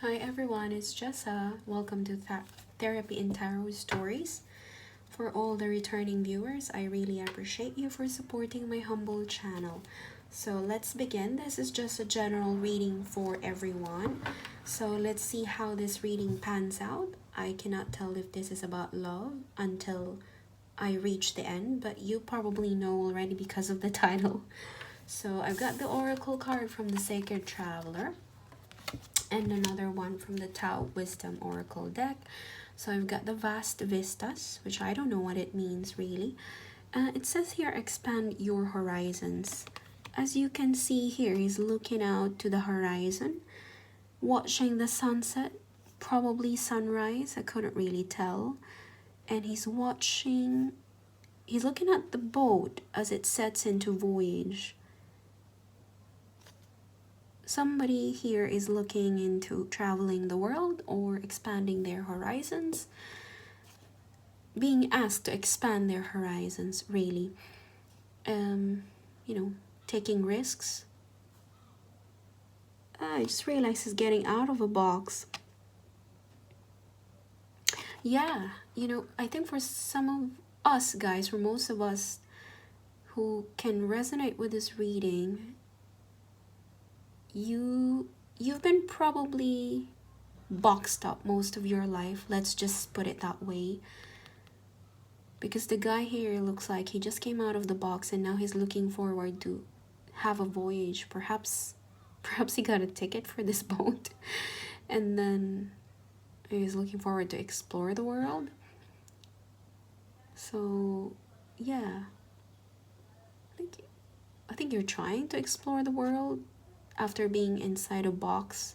Hi everyone, it's Jessa. Welcome to Therapy in Tarot Stories. For all the returning viewers, I really appreciate you for supporting my humble channel. So let's begin. This is just a general reading for everyone. So let's see how this reading pans out. I cannot tell if this is about love until I reach the end, but you probably know already because of the title. So I've got the Oracle card from the Sacred Traveler and another one from the Tao Wisdom Oracle deck. So I've got the Vast Vistas, which I don't know what it means really. It says here, expand your horizons. As you can see here, he's looking out to the horizon, watching the sunset, probably sunrise, I couldn't really tell. And he's looking at the boat as it sets into voyage. Somebody here is looking into traveling the world or expanding their horizons. Being asked to expand their horizons, really. Taking risks. I just realized he's getting out of a box. Yeah, I think for some of us guys, for most of us who can resonate with this reading, you've been probably boxed up most of your life. Let's just put it that way. Because the guy here looks like he just came out of the box and now he's looking forward to have a voyage. Perhaps he got a ticket for this boat and then he's looking forward to explore the world. So yeah, I think you're trying to explore the world after being inside a box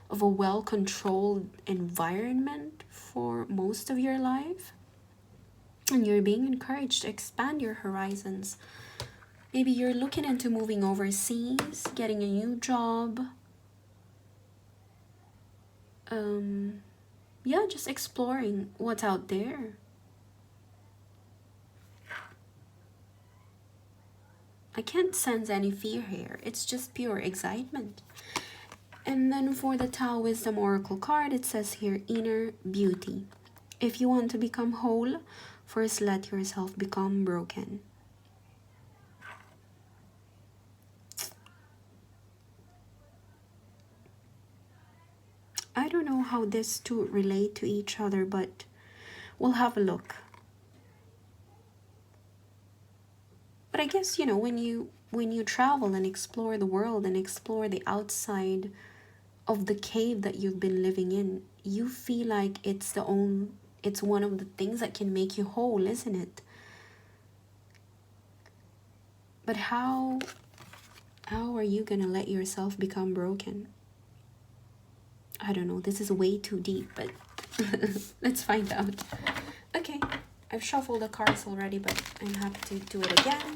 of a well-controlled environment for most of your life. And you're being encouraged to expand your horizons. Maybe you're looking into moving overseas, getting a new job. Yeah, just exploring what's out there. I can't sense any fear here. It's just pure excitement. And then for the Tao Wisdom Oracle card, it says here, inner beauty. If you want to become whole, first let yourself become broken. I don't know how these two relate to each other, but we'll have a look. But I guess, when you travel and explore the world and explore the outside of the cave that you've been living in, you feel like it's one of the things that can make you whole, isn't it? But how are you gonna let yourself become broken? I don't know, this is way too deep, but let's find out. Okay, I've shuffled the cards already, but I'm happy to do it again.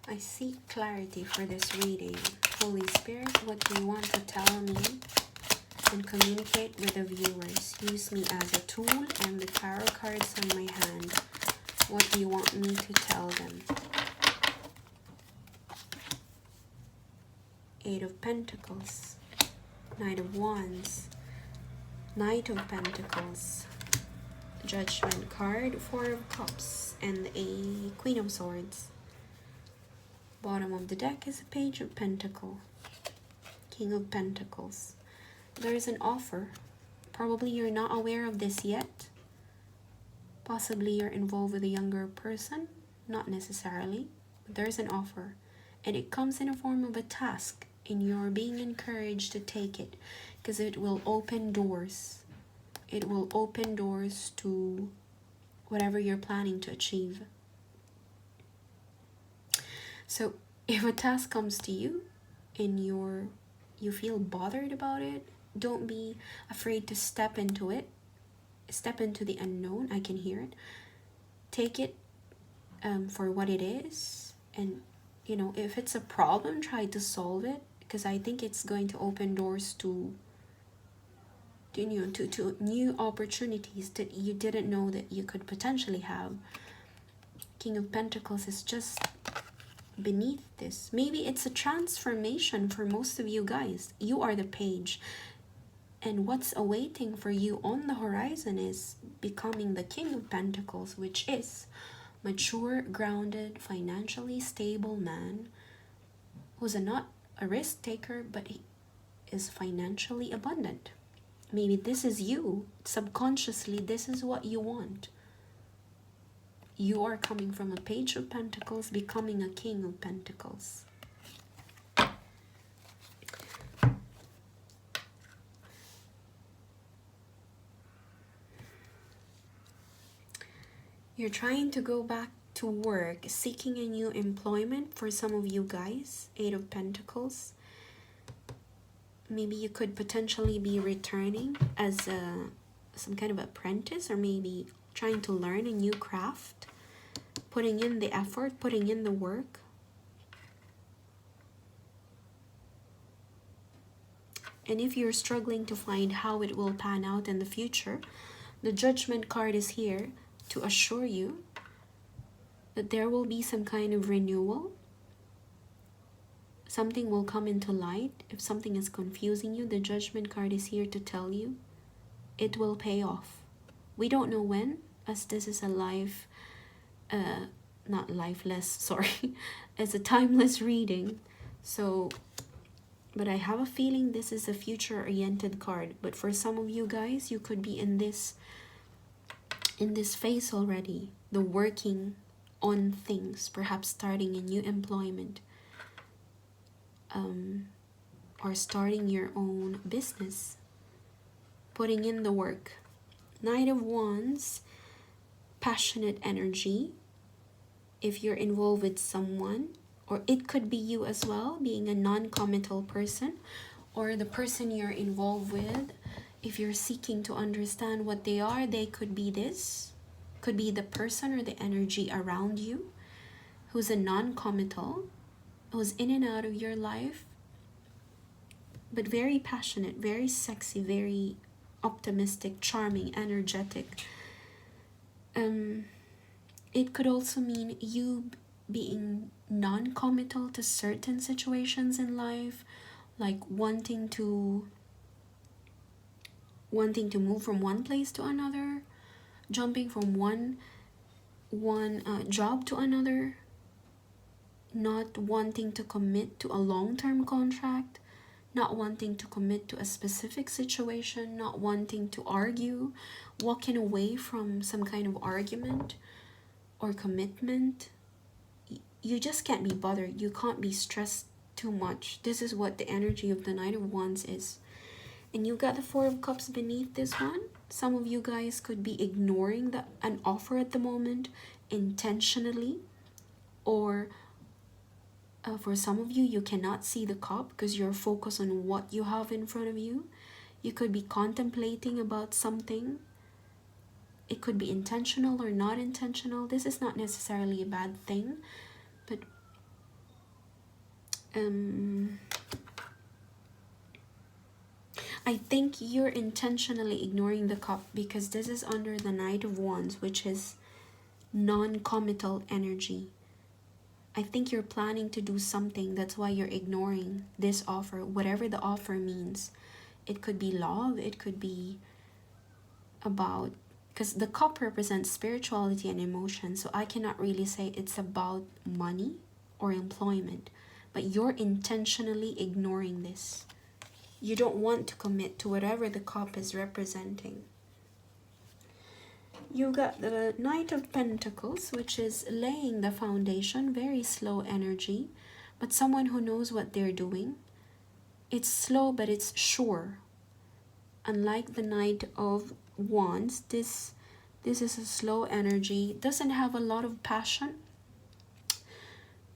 I seek clarity for this reading. Holy Spirit, what do you want to tell me? And communicate with the viewers. Use me as a tool and the tarot cards on my hand. What do you want me to tell them? Eight of Pentacles, Knight of Wands, Knight of Pentacles, Judgment card, Four of Cups, and a Queen of Swords. Bottom of the deck is a Page of Pentacles, King of Pentacles. There is an offer. Probably you're not aware of this yet. Possibly you're involved with a younger person. Not necessarily. But there's an offer. And it comes in a form of a task. And you're being encouraged to take it. Because it will open doors. It will open doors to whatever you're planning to achieve. So if a task comes to you and you feel bothered about it, don't be afraid to step into it. Step into the unknown. I can hear it. Take it for what it is and you know, if it's a problem, try to solve it, because I think it's going to open doors to new opportunities that you didn't know that you could potentially have. King of Pentacles is just beneath this. Maybe it's a transformation for most of you guys. You are the page, and what's awaiting for you on the horizon is becoming the King of Pentacles, which is mature, grounded, financially stable man who's not a risk taker, but he is financially abundant. Maybe this is you. Subconsciously, this is what you want. You are coming from a Page of Pentacles, becoming a King of Pentacles. You're trying to go back to work, seeking a new employment for some of you guys. 8 of Pentacles. Maybe you could potentially be returning as some kind of apprentice, or maybe trying to learn a new craft, putting in the effort, putting in the work. And if you're struggling to find how it will pan out in the future, the Judgment card is here to assure you that there will be some kind of renewal. Something will come into light. If something is confusing you, the Judgment card is here to tell you it will pay off. We don't know when, as this is a life, not lifeless, sorry, it's a timeless reading. So, but I have a feeling this is a future-oriented card. But for some of you guys, you could be in this phase already, the working on things, perhaps starting a new employment, or starting your own business, putting in the work. Knight of Wands, passionate energy. If you're involved with someone, or it could be you as well, being a non-committal person, or the person you're involved with, if you're seeking to understand what they are, they could be this, could be the person or the energy around you who's a non-committal, who's in and out of your life, but very passionate, very sexy, very optimistic, charming, energetic. It could also mean you being non-committal to certain situations in life, like wanting to move from one place to another, jumping from one job to another, not wanting to commit to a long-term contract, not wanting to commit to a specific situation, not wanting to argue, walking away from some kind of argument or commitment. You just can't be bothered. You can't be stressed too much. This is what the energy of the Knight of Wands is. And you got the Four of Cups beneath this one. Some of you guys could be ignoring an offer at the moment intentionally, or for some of you, you cannot see the cup because you're focused on what you have in front of you. You could be contemplating about something. It could be intentional or not intentional. This is not necessarily a bad thing, but I think you're intentionally ignoring the cup because this is under the Knight of Wands, which is non-committal energy. I think you're planning to do something. That's why you're ignoring this offer, whatever the offer means. It could be love. It could be about, because the cup represents spirituality and emotion. So I cannot really say it's about money or employment. But you're intentionally ignoring this. You don't want to commit to whatever the cup is representing. You got the Knight of Pentacles, which is laying the foundation, very slow energy, but someone who knows what they're doing. It's slow, but it's sure. Unlike the Knight of Wands, this is a slow energy. It doesn't have a lot of passion,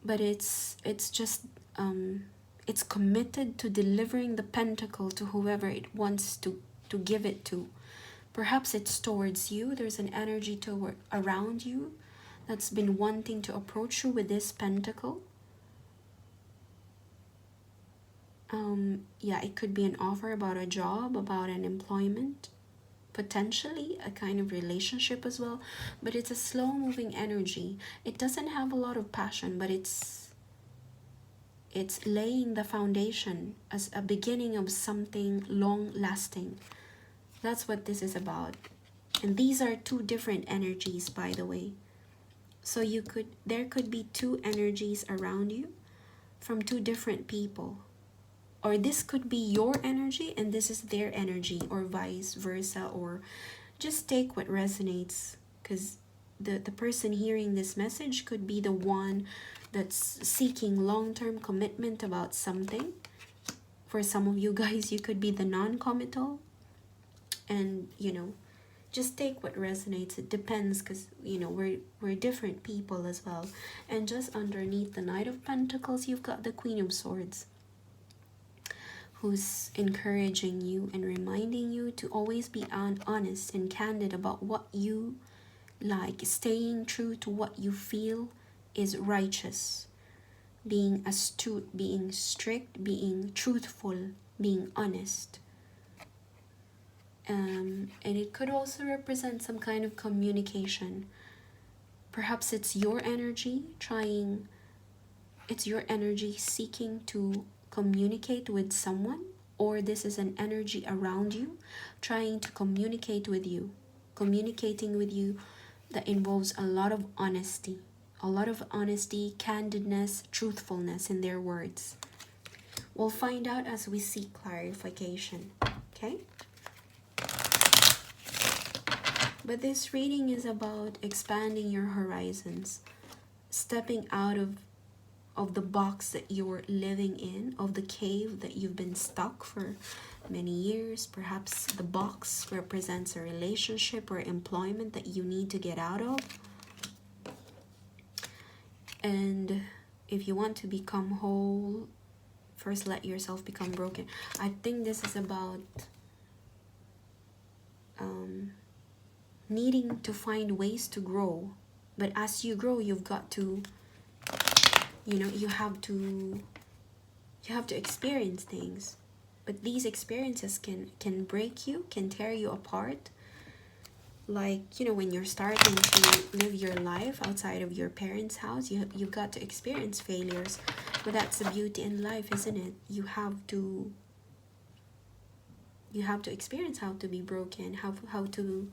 but it's just it's committed to delivering the pentacle to whoever it wants to give it to. Perhaps it's towards you. There's an energy around you that's been wanting to approach you with this pentacle. Yeah, it could be an offer about a job, about an employment, potentially a kind of relationship as well, but it's a slow moving energy. It doesn't have a lot of passion, but it's laying the foundation as a beginning of something long lasting. That's what this is about. And these are two different energies, by the way. So there could be two energies around you from two different people. Or this could be your energy and this is their energy, or vice versa, or just take what resonates, because the person hearing this message could be the one that's seeking long-term commitment about something. For some of you guys, you could be the non-committal, and just take what resonates. It depends, because we're different people as well. And just underneath the Knight of Pentacles, you've got the Queen of Swords, who's encouraging you and reminding you to always be honest and candid about what you like, staying true to what you feel is righteous, being astute, being strict, being truthful, being honest. And it could also represent some kind of communication. Perhaps it's your energy seeking to communicate with someone, or this is an energy around you trying to communicating with you that involves a lot of honesty, candidness, truthfulness in their words. We'll find out as we seek clarification, okay? But this reading is about expanding your horizons, stepping out of the box that you're living in, of the cave that you've been stuck for many years. Perhaps the box represents a relationship or employment that you need to get out of. And if you want to become whole, first let yourself become broken. I think this is about needing to find ways to grow. But as you grow, you've got to you have to experience things. But these experiences can break you, can tear you apart. Like, when you're starting to live your life outside of your parents' house, you've got to experience failures. But that's the beauty in life, isn't it? You have to experience how to be broken, how to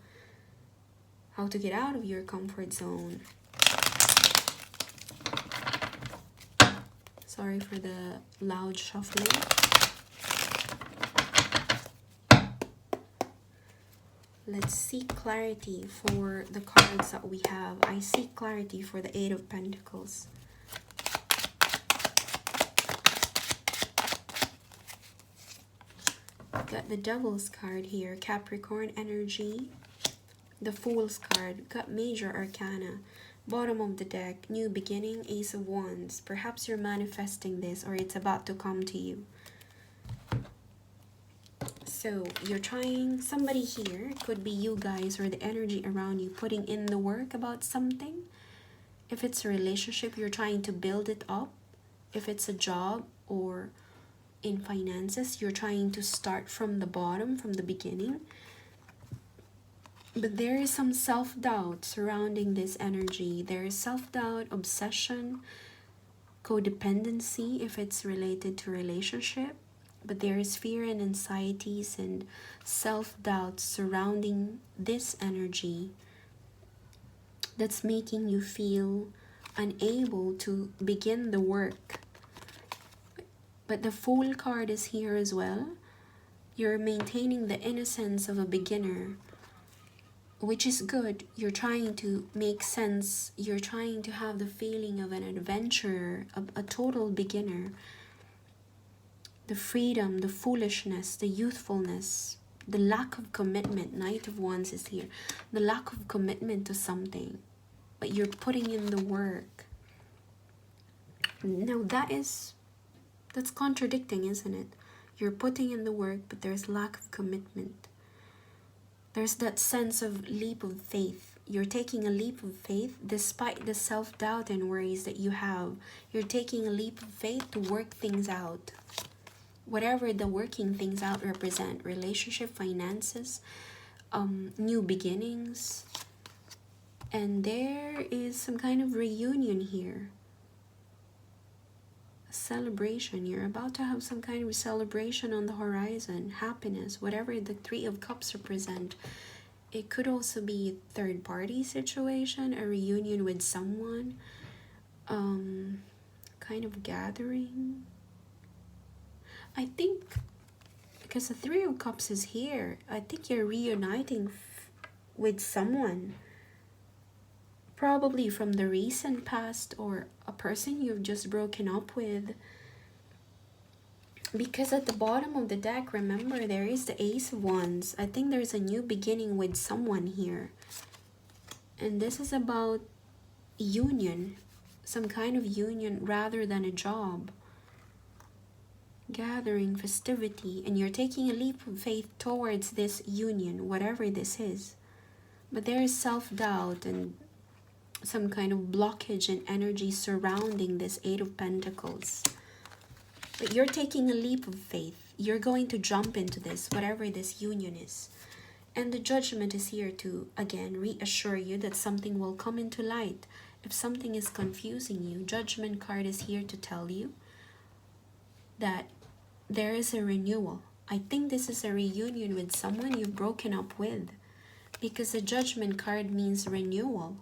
get out of your comfort zone. Sorry for the loud shuffling. Let's seek clarity for the cards that we have. I seek clarity for the Eight of Pentacles. Got the Devil's card here, Capricorn energy. The Fool's card, got Major Arcana. Bottom of the deck, New Beginning, Ace of Wands. Perhaps you're manifesting this, or it's about to come to you. So you're trying, somebody here, could be you guys or the energy around you, putting in the work about something. If it's a relationship, you're trying to build it up. If it's a job or in finances, you're trying to start from the bottom, from the beginning. But there is some self-doubt surrounding this energy. There is self-doubt, obsession, codependency if it's related to relationship. But there is fear and anxieties and self-doubt surrounding this energy that's making you feel unable to begin the work. But the Fool card is here as well. You're maintaining the innocence of a beginner, which is good. You're trying to make sense. You're trying to have the feeling of an adventurer, a total beginner. The freedom, the foolishness, the youthfulness, the lack of commitment. Knight of Wands is here. The lack of commitment to something, but you're putting in the work. Now that's contradicting, isn't it? You're putting in the work, but there's lack of commitment. There's that sense of leap of faith. You're taking a leap of faith despite the self-doubt and worries that you have. You're taking a leap of faith to work things out. whatever the working things out represent, relationship, finances, new beginnings. And there is some kind of reunion here. A celebration. You're about to have some kind of celebration on the horizon. Happiness, whatever the Three of Cups represent. It could also be a third party situation, a reunion with someone, kind of gathering. I think because the Three of Cups is here, I think you're reuniting with someone. Probably from the recent past or a person you've just broken up with. Because at the bottom of the deck, remember, there is the Ace of Wands. I think there's a new beginning with someone here. And this is about union. Some kind of union rather than a job. Gathering, festivity. And you're taking a leap of faith towards this union, whatever this is. But there is self-doubt and some kind of blockage and energy surrounding this Eight of Pentacles. But you're taking a leap of faith. You're going to jump into this, whatever this union is. And the Judgment is here to, again, reassure you that something will come into light. If something is confusing you, Judgment card is here to tell you that there is a renewal. I think this is a reunion with someone you've broken up with. Because the Judgment card means renewal.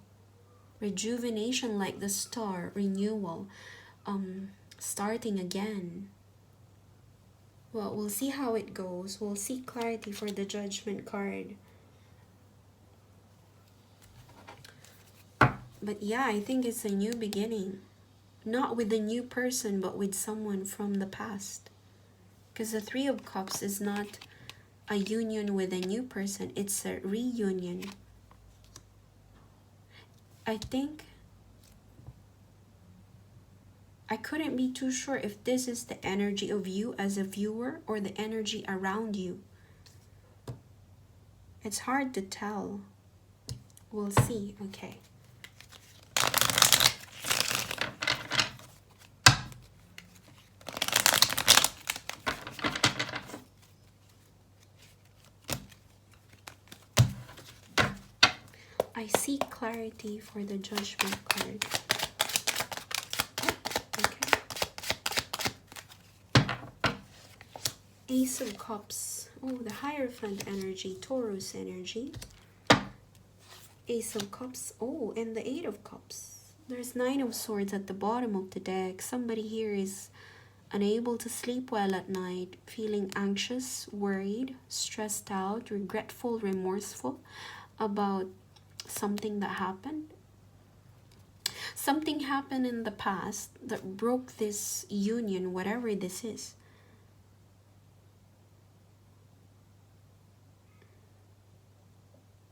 Rejuvenation, like the star, renewal, starting again. Well, we'll see how it goes. We'll see clarity for the Judgment card. But yeah, I think it's a new beginning. Not with a new person, but with someone from the past. Because the Three of Cups is not a union with a new person. It's a reunion. I think I couldn't be too sure if this is the energy of you as a viewer or the energy around you. It's hard to tell. We'll see. Okay. I see clarity for the Judgment card. Okay. Ace of Cups. Oh, the Hierophant energy, Taurus energy. Ace of Cups. Oh, and the Eight of Cups. There's Nine of Swords at the bottom of the deck. Somebody here is unable to sleep well at night, feeling anxious, worried, stressed out, regretful, remorseful about something that happened. Something happened in the past that broke this union, whatever this is.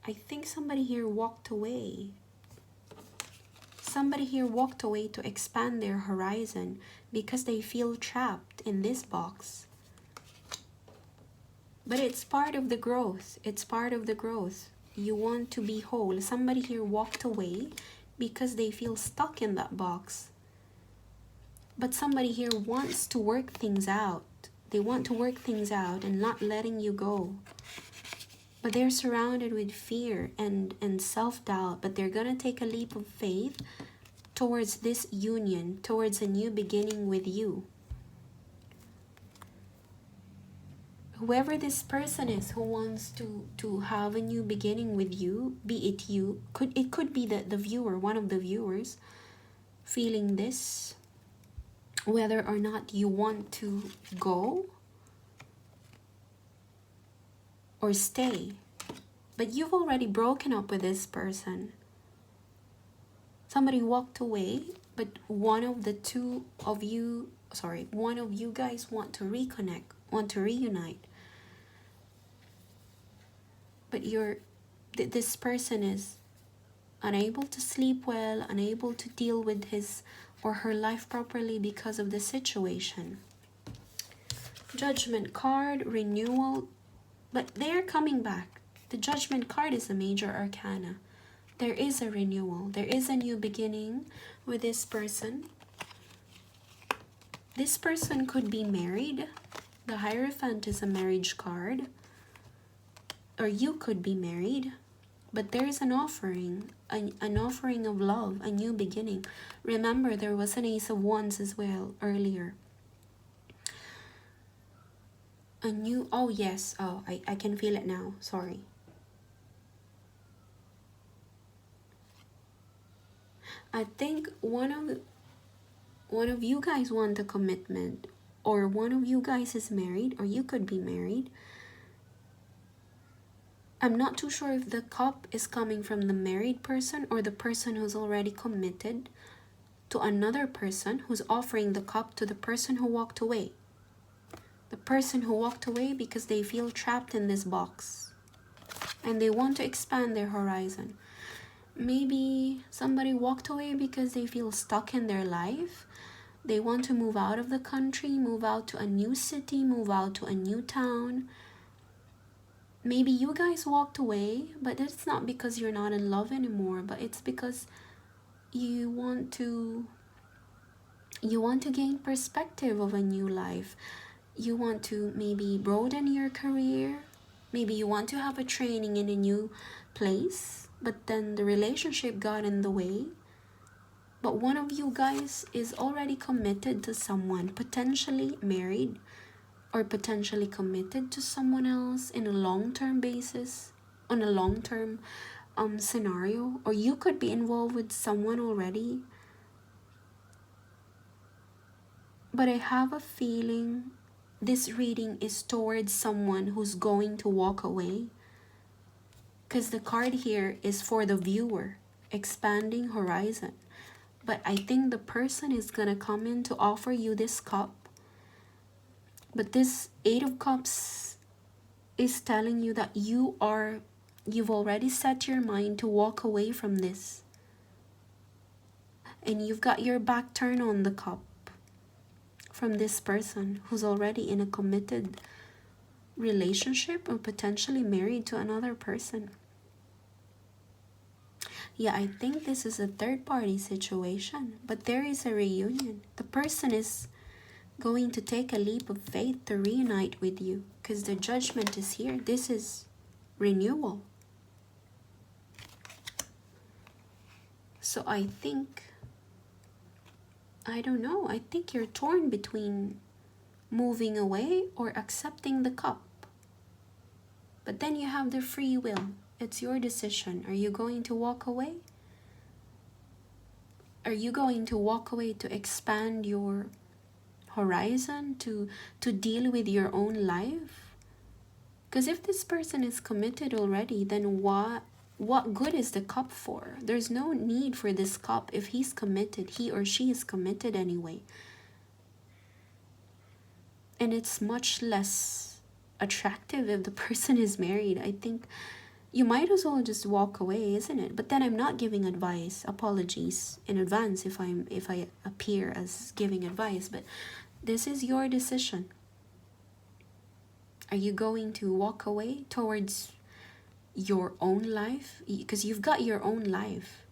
I think somebody here walked away. Somebody here walked away to expand their horizon because they feel trapped in this box. But it's part of the growth. It's part of the growth. You want to be whole. Somebody here walked away because they feel stuck in that box. But somebody here wants to work things out. They want to work things out and not letting you go. But they're surrounded with fear and self-doubt. But they're going to take a leap of faith towards this union, towards a new beginning with you. Whoever this person is who wants to have a new beginning with you, be it you, it could be the viewer, one of the viewers, feeling this, whether or not you want to go or stay. But you've already broken up with this person. Somebody walked away, but one of you guys want to reconnect, want to reunite. But this person is unable to sleep well, unable to deal with his or her life properly because of the situation. Judgment card, renewal, but they're coming back. The Judgment card is a major arcana. There is a renewal. There is a new beginning with this person. This person could be married. The Hierophant is a marriage card, or you could be married, but there is an offering, an offering of love, a new beginning. Remember, there was an Ace of Wands as well earlier. A new, oh yes, oh, I can feel it now, sorry. I think one of you guys want a commitment, or one of you guys is married, or you could be married. I'm not too sure if the cup is coming from the married person or the person who's already committed to another person who's offering the cup to the person who walked away. The person who walked away because they feel trapped in this box and they want to expand their horizon. Maybe somebody walked away because they feel stuck in their life. They want to move out of the country, move out to a new city, move out to a new town. Maybe you guys walked away, but it's not because you're not in love anymore, but it's because you want to gain perspective of a new life. You want to maybe broaden your career. Maybe you want to have a training in a new place, but then the relationship got in the way. But one of you guys is already committed to someone, potentially married, or potentially committed to someone else in a long-term basis, on a long-term scenario, or you could be involved with someone already. But I have a feeling this reading is towards someone who's going to walk away, because the card here is for the viewer, expanding horizon. But I think the person is gonna come in to offer you this cup. But this Eight of Cups is telling you that you've already set your mind to walk away from this. And you've got your back turned on the cup from this person who's already in a committed relationship or potentially married to another person. Yeah, I think this is a third-party situation, but there is a reunion. The person is going to take a leap of faith to reunite with you because the Judgment is here. This is renewal. So I think, I don't know, I think you're torn between moving away or accepting the cup. But then you have the free will. It's your decision. Are you going to walk away? Are you going to walk away to expand your horizon, to deal with your own life? Because if this person is committed already, then what good is the cup for? There's no need for this cup if he's committed. He or she is committed anyway. And it's much less attractive if the person is married. I think you might as well just walk away, isn't it? But then I'm not giving advice. Apologies in advance if I appear as giving advice, but this is your decision. Are you going to walk away towards your own life? Because you've got your own life.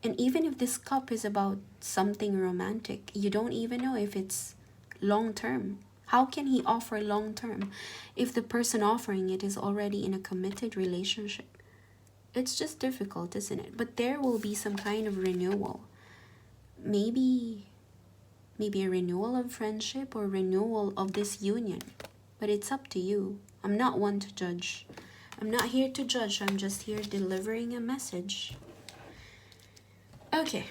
And even if this cup is about something romantic, you don't even know if it's long-term. How can he offer long-term if the person offering it is already in a committed relationship? It's just difficult, isn't it? But there will be some kind of renewal. Maybe a renewal of friendship or renewal of this union. But it's up to you. I'm not one to judge. I'm not here to judge. I'm just here delivering a message. Okay.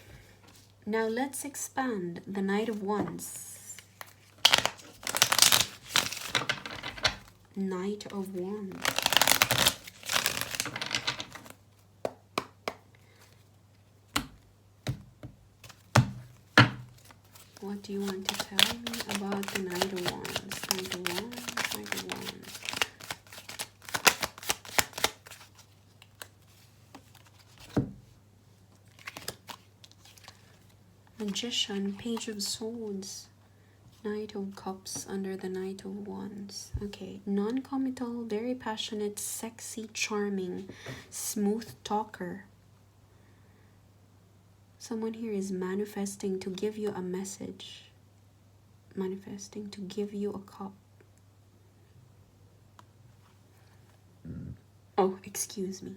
Now let's expand the Knight of Wands. Knight of Wands. What do you want to tell me about the Knight of Wands? Knight of Wands, Knight of Wands. Magician, Page of Swords. Knight of Cups under the Knight of Wands. Okay, non-committal, very passionate, sexy, charming, smooth talker. Someone here is manifesting to give you a message. Manifesting to give you a cup. Oh, excuse me.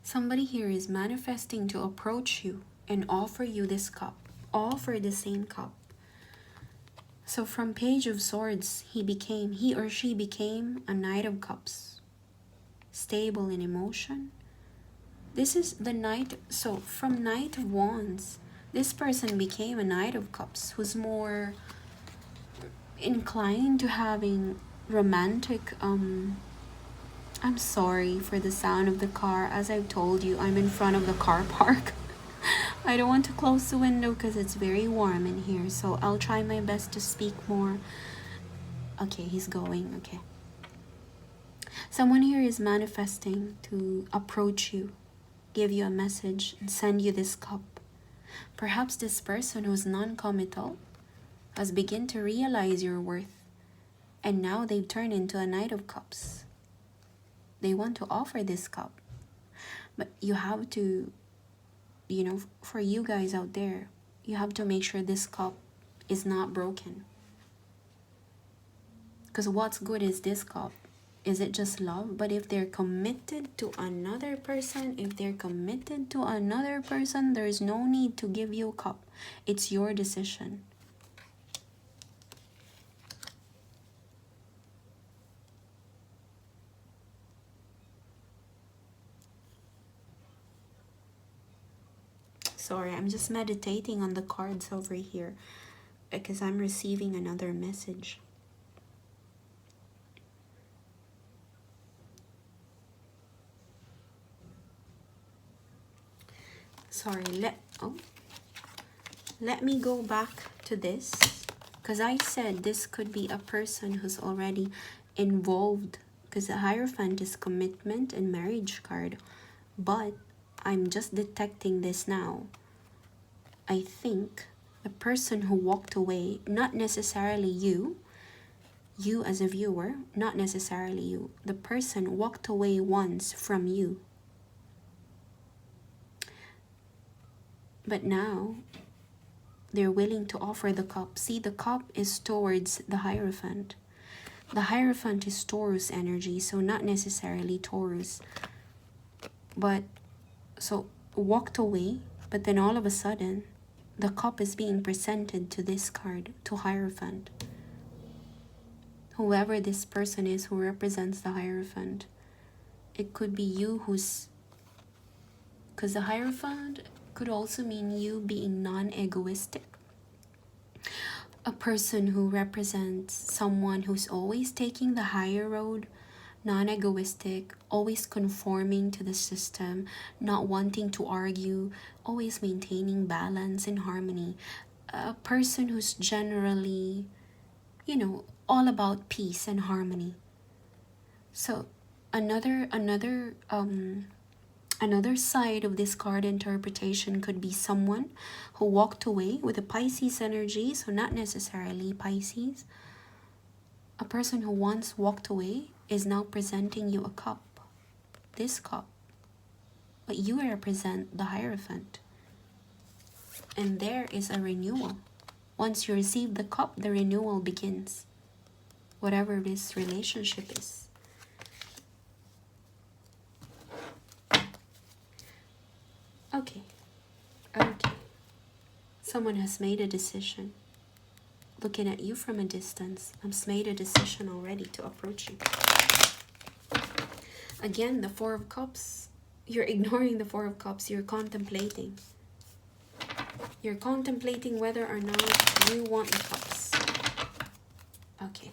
Somebody here is manifesting to approach you and offer you this cup. Offer the same cup. So from Page of Swords, he or she became a Knight of Cups. Stable in emotion. This is the Knight. So from Knight of Wands, this person became a Knight of Cups who's more inclined to having romantic I'm sorry for the sound of the car. As I've told you, I'm in front of the car park. I don't want to close the window because it's very warm in here, so I'll try my best to speak more. Okay, he's going. Okay. Someone here is manifesting to approach you, give you a message, and send you this cup. Perhaps this person who's non-committal has begun to realize your worth, and now they've turned into a Knight of Cups. They want to offer this cup, but you have to, you know, for you guys out there, you have to make sure this cup is not broken. Because what's good is this cup? Is it just love? But if they're committed to another person, there's no need to give you a cup. It's your decision. Sorry, I'm just meditating on the cards over here because I'm receiving another message. Sorry, let me go back to this, because I said this could be a person who's already involved, because the Hierophant is commitment and marriage card, but I'm just detecting this now. I think the person who walked away, not necessarily you as a viewer, not necessarily you, the person walked away once from you. But now they're willing to offer the cup. See, the cup is towards the Hierophant. The Hierophant is Taurus energy, so not necessarily Taurus. But, so walked away, but then all of a sudden, the cup is being presented to this card, to Hierophant. Whoever this person is who represents the Hierophant. It could be you who's... Because the Hierophant could also mean you being non-egoistic. A person who represents someone who's always taking the higher road, non-egoistic, always conforming to the system, not wanting to argue, always maintaining balance and harmony. A person who's generally, you know, all about peace and harmony. So another side of this card interpretation could be someone who walked away with a Pisces energy, so not necessarily Pisces. A person who once walked away is now presenting you a cup, this cup. But you represent the Hierophant. And there is a renewal. Once you receive the cup, the renewal begins. Whatever this relationship is. Okay. Someone has made a decision. Looking at you from a distance, I've made a decision already to approach you. Again, the Four of Cups. You're ignoring the Four of Cups. You're contemplating. You're contemplating whether or not you want the cups. Okay.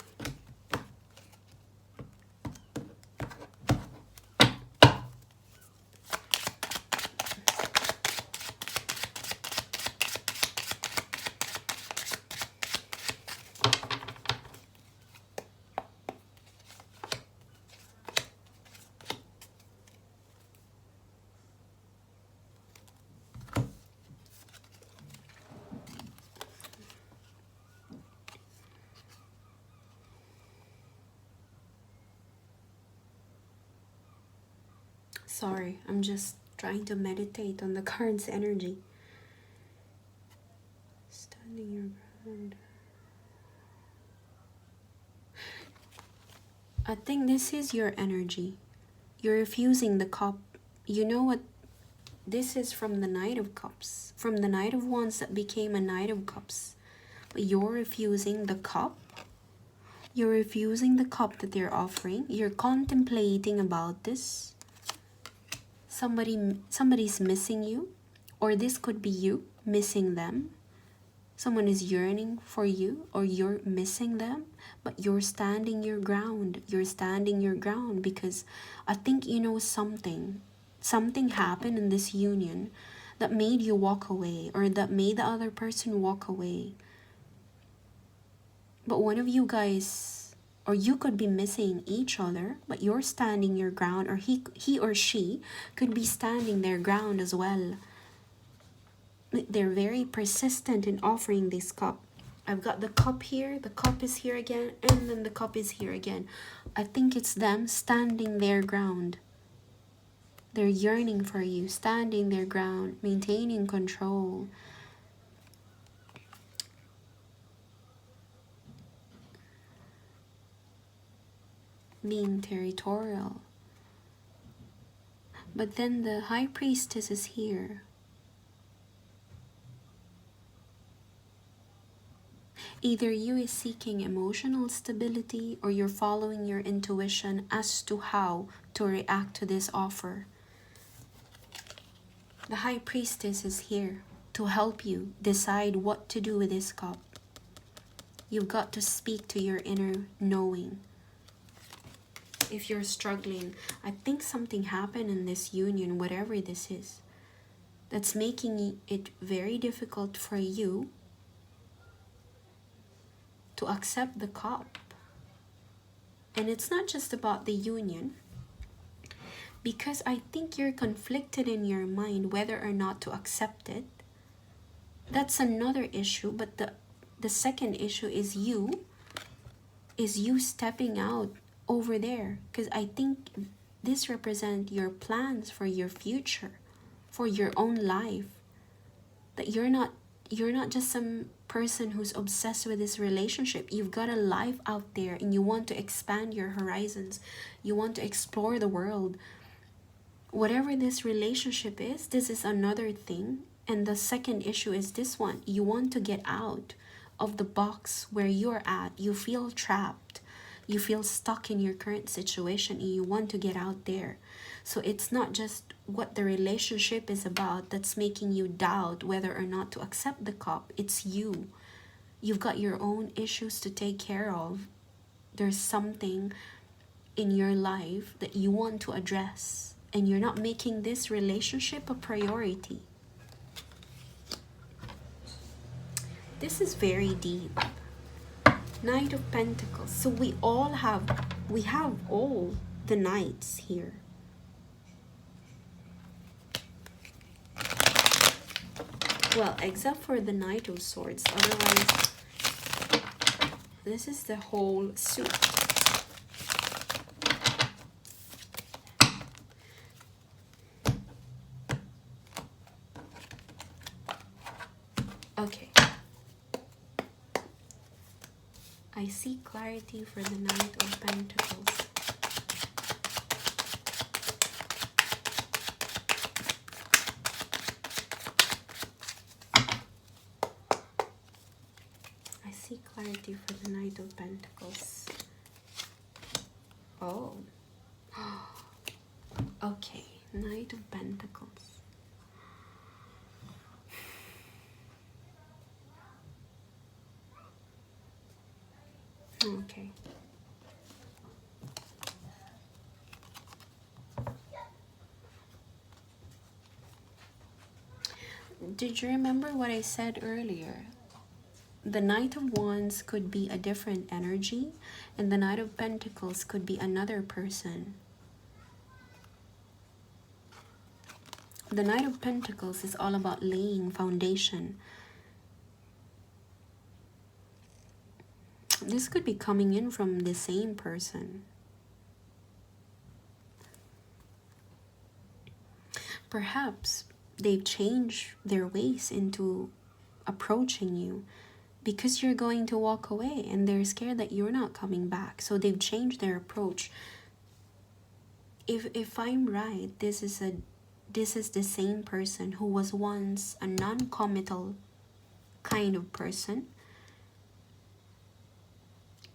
Sorry, I'm just trying to meditate on the card's energy. Standing your ground. I think this is your energy. You're refusing the cup. You know what? This is from the Knight of Cups. From the Knight of Wands that became a Knight of Cups. But you're refusing the cup. You're refusing the cup that they're offering. You're contemplating about this. Somebody's missing you. Or this could be you missing them. Someone is yearning for you, or you're missing them, but you're standing your ground. You're standing your ground because I think you know something. Something happened in this union that made you walk away, or that made the other person walk away. But one of you guys, or you could be missing each other, but you're standing your ground, or he or she could be standing their ground as well. They're very persistent in offering this cup. I've got the cup here, the cup is here again, and then the cup is here again. I think it's them standing their ground. They're yearning for you, standing their ground, maintaining control. Being territorial. But then the High Priestess is here. Either you is seeking emotional stability, or you're following your intuition as to how to react to this offer. The High Priestess is here to help you decide what to do with this cup. You've got to speak to your inner knowing. If you're struggling, I think something happened in this union, whatever this is, that's making it very difficult for you to accept the cup. And it's not just about the union, because I think you're conflicted in your mind whether or not to accept it. That's another issue, but the second issue is you stepping out over there, because I think this represents your plans for your future, for your own life. That you're not just some person who's obsessed with this relationship. You've got a life out there, and you want to expand your horizons. You want to explore the world. Whatever this relationship is, this is another thing. And the second issue is this one. You want to get out of the box where you're at. You feel trapped. You feel stuck in your current situation, and you want to get out there. So it's not just what the relationship is about that's making you doubt whether or not to accept the cup. It's you. You've got your own issues to take care of. There's something in your life that you want to address, and you're not making this relationship a priority. This is very deep. Knight of Pentacles. So we have all the knights here. Well, except for the Knight of Swords. Otherwise, this is the whole suit. Okay. I see clarity for the Knight of Pentacles. I see clarity for the Knight of Pentacles. Oh. Okay, Knight of Pentacles. Okay. Did you remember what I said earlier? The Knight of Wands could be a different energy, and the Knight of Pentacles could be another person. The Knight of Pentacles is all about laying foundation. This could be coming in from the same person. Perhaps they've changed their ways into approaching you. because you're going to walk away, and they're scared that you're not coming back. So they've changed their approach. If I'm right, this is the same person who was once a non-committal kind of person,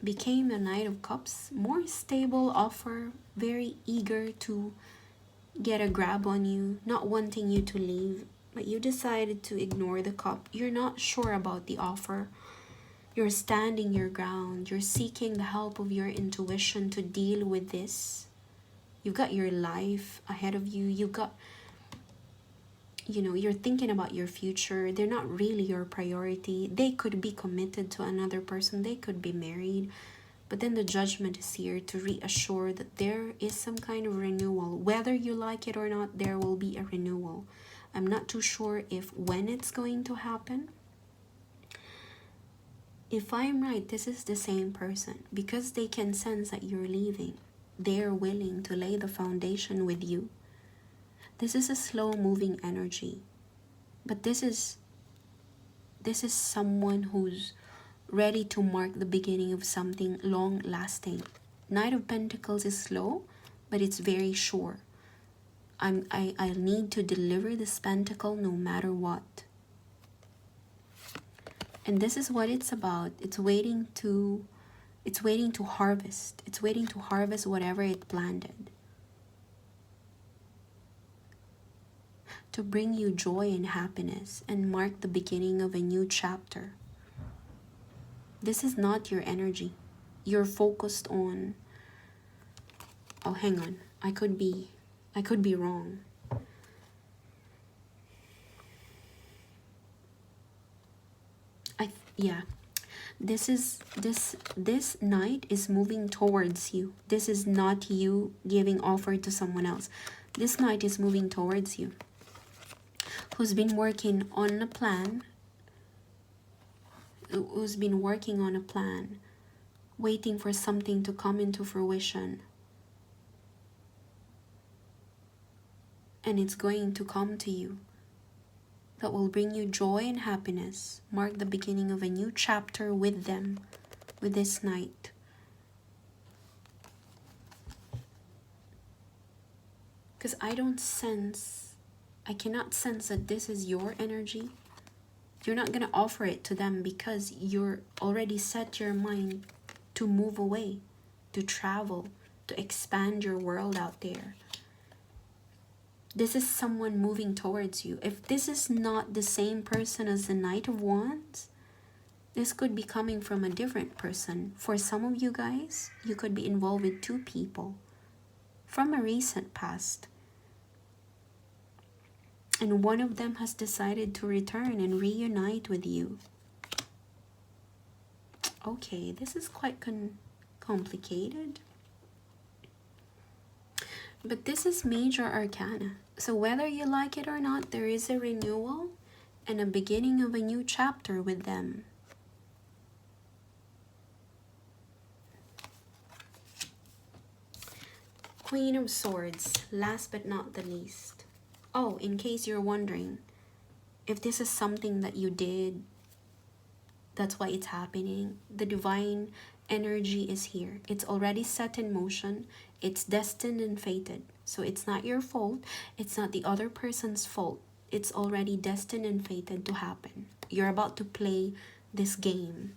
became a Knight of Cups, more stable offer, very eager to get a grab on you, not wanting you to leave, but you decided to ignore the cup. You're not sure about the offer. You're standing your ground. You're seeking the help of your intuition to deal with this. You've got your life ahead of you. You've got, you're thinking about your future. They're not really your priority. They could be committed to another person. They could be married. But then the judgment is here to reassure that there is some kind of renewal. Whether you like it or not, there will be a renewal. I'm not too sure when it's going to happen. If I'm right, this is the same person. Because they can sense that you're leaving, they're willing to lay the foundation with you. This is a slow-moving energy. But this is someone who's ready to mark the beginning of something long-lasting. Knight of Pentacles is slow, but it's very sure. I need to deliver this pentacle no matter what. And this is what it's about. It's waiting to harvest. It's waiting to harvest whatever it planted. To bring you joy and happiness and mark the beginning of a new chapter. This is not your energy. You're focused on... Oh, hang on. I could be wrong. Yeah. This knight is moving towards you. This is not you giving offer to someone else. This knight is moving towards you. Who's been working on a plan, waiting for something to come into fruition. And it's going to come to you. That will bring you joy and happiness. Mark the beginning of a new chapter with them, with this knight. Because I cannot sense that this is your energy. You're not going to offer it to them because you're already set your mind to move away, to travel, to expand your world out there. This is someone moving towards you. If this is not the same person as the Knight of Wands, this could be coming from a different person. For some of you guys, you could be involved with two people from a recent past. And one of them has decided to return and reunite with you. Okay, this is quite complicated. But this is major arcana. So whether you like it or not, there is a renewal and a beginning of a new chapter with them. Queen of Swords, last but not the least. Oh, in case you're wondering, if this is something that you did, that's why it's happening. The divine energy is here. It's already set in motion. It's destined and fated. So it's not your fault. It's not the other person's fault. It's already destined and fated to happen. You're about to play this game.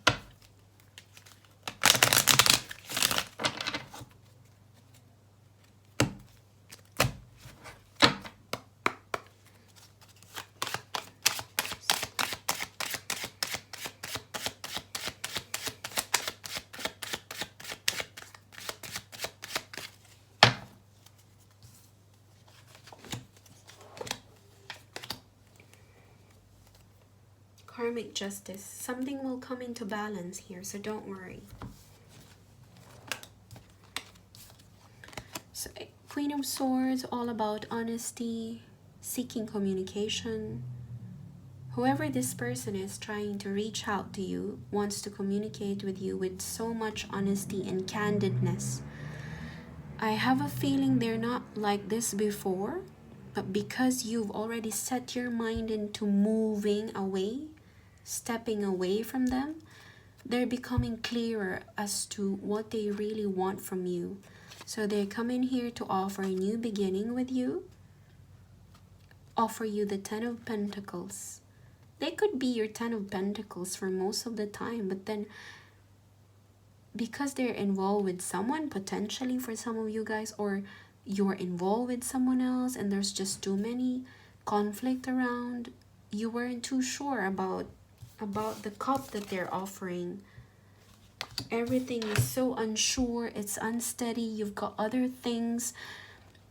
Karmic justice. Something will come into balance here, so don't worry. So, Queen of Swords, all about honesty, seeking communication. Whoever this person is trying to reach out to you, wants to communicate with you with so much honesty and candidness. I have a feeling they're not like this before, but because you've already set your mind into moving away, stepping away from them, they're becoming clearer as to what they really want from you. So they come in here to offer a new beginning with you, offer you the Ten of Pentacles. They could be your Ten of Pentacles for most of the time, but then because they're involved with someone, potentially for some of you guys, or you're involved with someone else and there's just too many conflict around, you weren't too sure about the cup that they're offering. Everything is so unsure, it's unsteady, you've got other things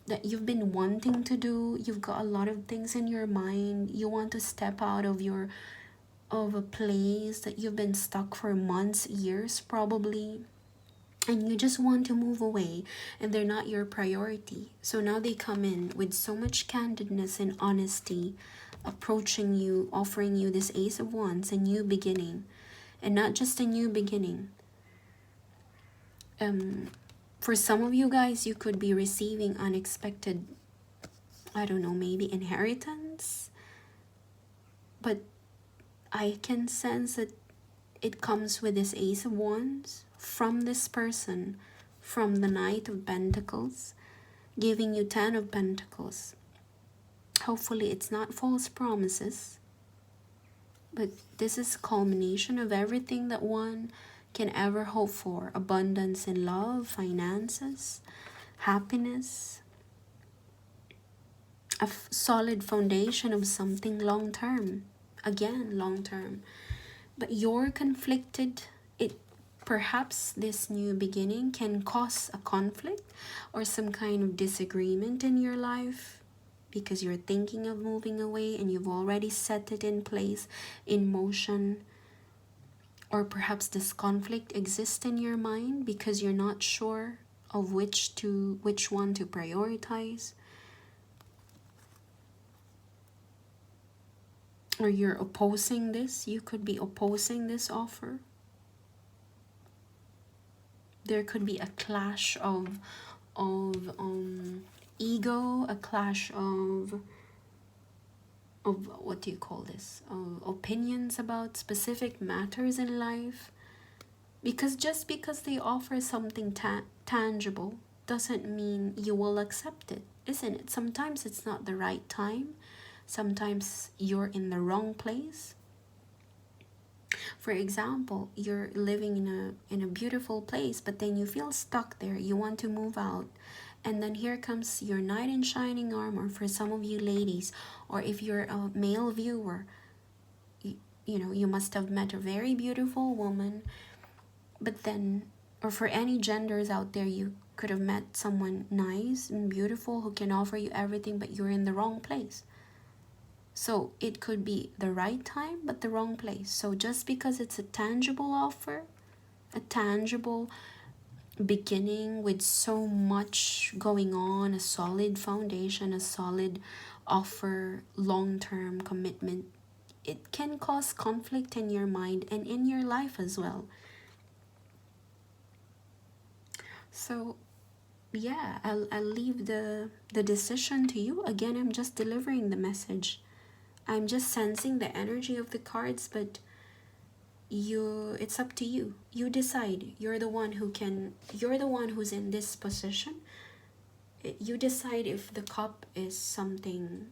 that you've been wanting to do, you've got a lot of things in your mind, you want to step out of a place that you've been stuck for months, years probably, and you just want to move away, and they're not your priority. So now they come in with so much candidness and honesty, approaching you, offering you this Ace of Wands, a new beginning. And not just a new beginning. For some of you guys, you could be receiving unexpected, I don't know, maybe inheritance. But I can sense that it comes with this Ace of Wands from this person, from the Knight of Pentacles, giving you Ten of Pentacles. Hopefully it's not false promises, but this is a culmination of everything that one can ever hope for. Abundance in love, finances, happiness, a solid foundation of something long-term. Again, long-term. But you're conflicted. Perhaps this new beginning can cause a conflict or some kind of disagreement in your life because you're thinking of moving away and you've already set it in place, in motion. Or perhaps this conflict exists in your mind because you're not sure of which one to prioritize. Or you're opposing this. You could be opposing this offer. There could be a clash of ego, a clash of what do you call this? Opinions about specific matters in life. Because just because they offer something tangible doesn't mean you will accept it, isn't it? Sometimes it's not the right time. Sometimes you're in the wrong place. For example, you're living in a beautiful place, but then you feel stuck there. You want to move out. And then here comes your knight in shining armor for some of you ladies. Or if you're a male viewer, you know, you must have met a very beautiful woman. But then, or for any genders out there, you could have met someone nice and beautiful who can offer you everything, but you're in the wrong place. So it could be the right time, but the wrong place. So just because it's a tangible offer, a tangible beginning with so much going on, a solid foundation, a solid offer, long-term commitment, it can cause conflict in your mind and in your life as well. So yeah, I'll leave the decision to you. Again, I'm just delivering the message. I'm just sensing the energy of the cards, but it's up to you. You decide. You're the one who's in this position. You decide if the cup is something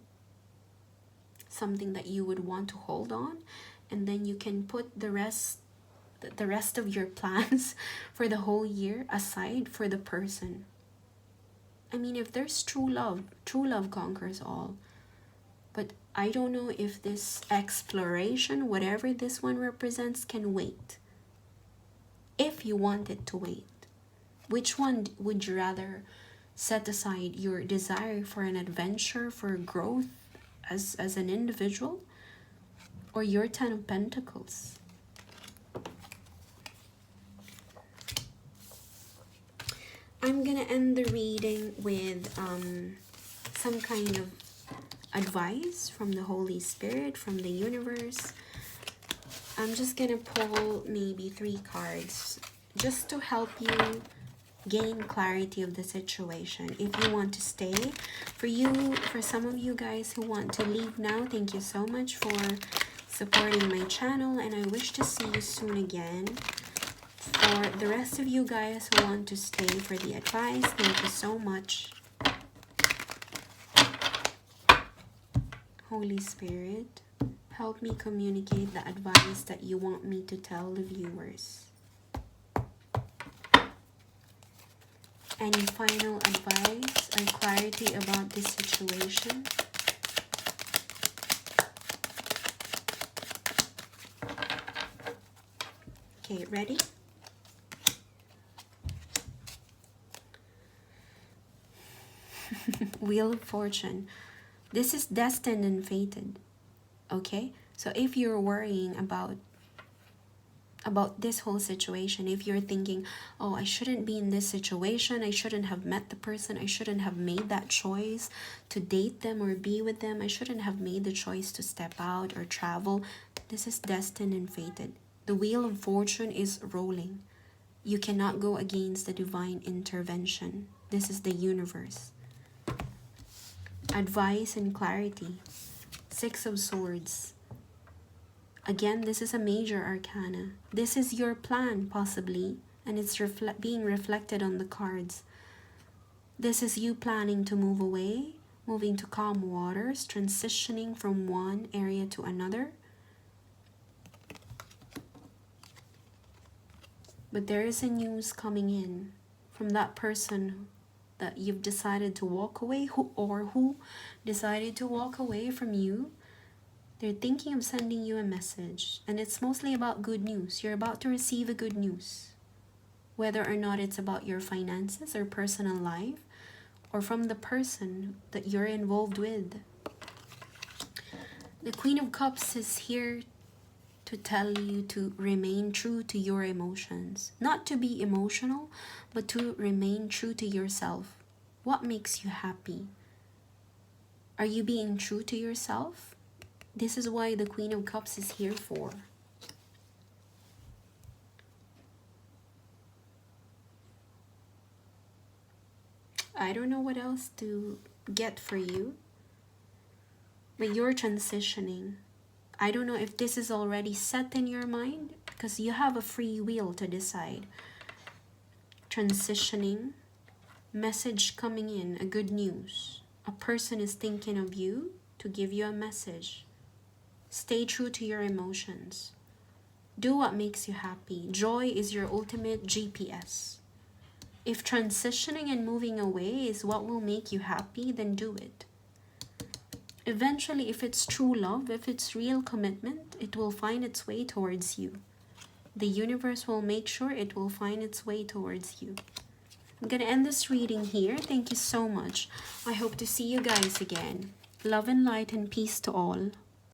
that you would want to hold on, and then you can put the rest of your plans for the whole year aside for the person. I mean, if there's true love conquers all. But I don't know if this exploration, whatever this one represents, can wait. If you want it to wait, which one would you rather set aside? Your desire for an adventure, for growth as an individual, or your Ten of Pentacles? I'm gonna end the reading with some kind of advice from the Holy Spirit, from the universe. I'm just gonna pull maybe 3 cards just to help you gain clarity of the situation. If you want to stay, for some of you guys who want to leave now, thank you so much for supporting my channel, and I wish to see you soon again. For the rest of you guys who want to stay for the advice, thank you so much. Holy Spirit, help me communicate the advice that you want me to tell the viewers. Any final advice or clarity about this situation? Okay, ready? Wheel of Fortune. This is destined and fated. Okay? So if you're worrying about this whole situation, if you're thinking, oh, I shouldn't be in this situation, I shouldn't have met the person, I shouldn't have made that choice to date them or be with them, I shouldn't have made the choice to step out or travel, this is destined and fated. The Wheel of Fortune is rolling. You cannot go against the divine intervention. This is the universe. Advice and clarity. Six of Swords. Again, this is a major arcana. This is your plan, possibly, and it's being reflected on the cards. This is you planning to move away, moving to calm waters, transitioning from one area to another. But there is a news coming in from that person that you've decided to walk away, who decided to walk away from you. They're thinking of sending you a message, and it's mostly about good news. You're about to receive a good news, whether or not it's about your finances or personal life, or from the person that you're involved with. The Queen of Cups is here to tell you to remain true to your emotions. Not to be emotional, but to remain true to yourself. What makes you happy? Are you being true to yourself? This is why the Queen of Cups is here for. I don't know what else to get for you, but you're transitioning. I don't know if this is already set in your mind, because you have a free will to decide. Transitioning, message coming in, a good news. A person is thinking of you to give you a message. Stay true to your emotions. Do what makes you happy. Joy is your ultimate GPS. If transitioning and moving away is what will make you happy, then do it. Eventually, if it's true love, if it's real commitment, it will find its way towards you. The universe will make sure it will find its way towards you. I'm going to end this reading here. Thank you so much. I hope to see you guys again. Love and light and peace to all.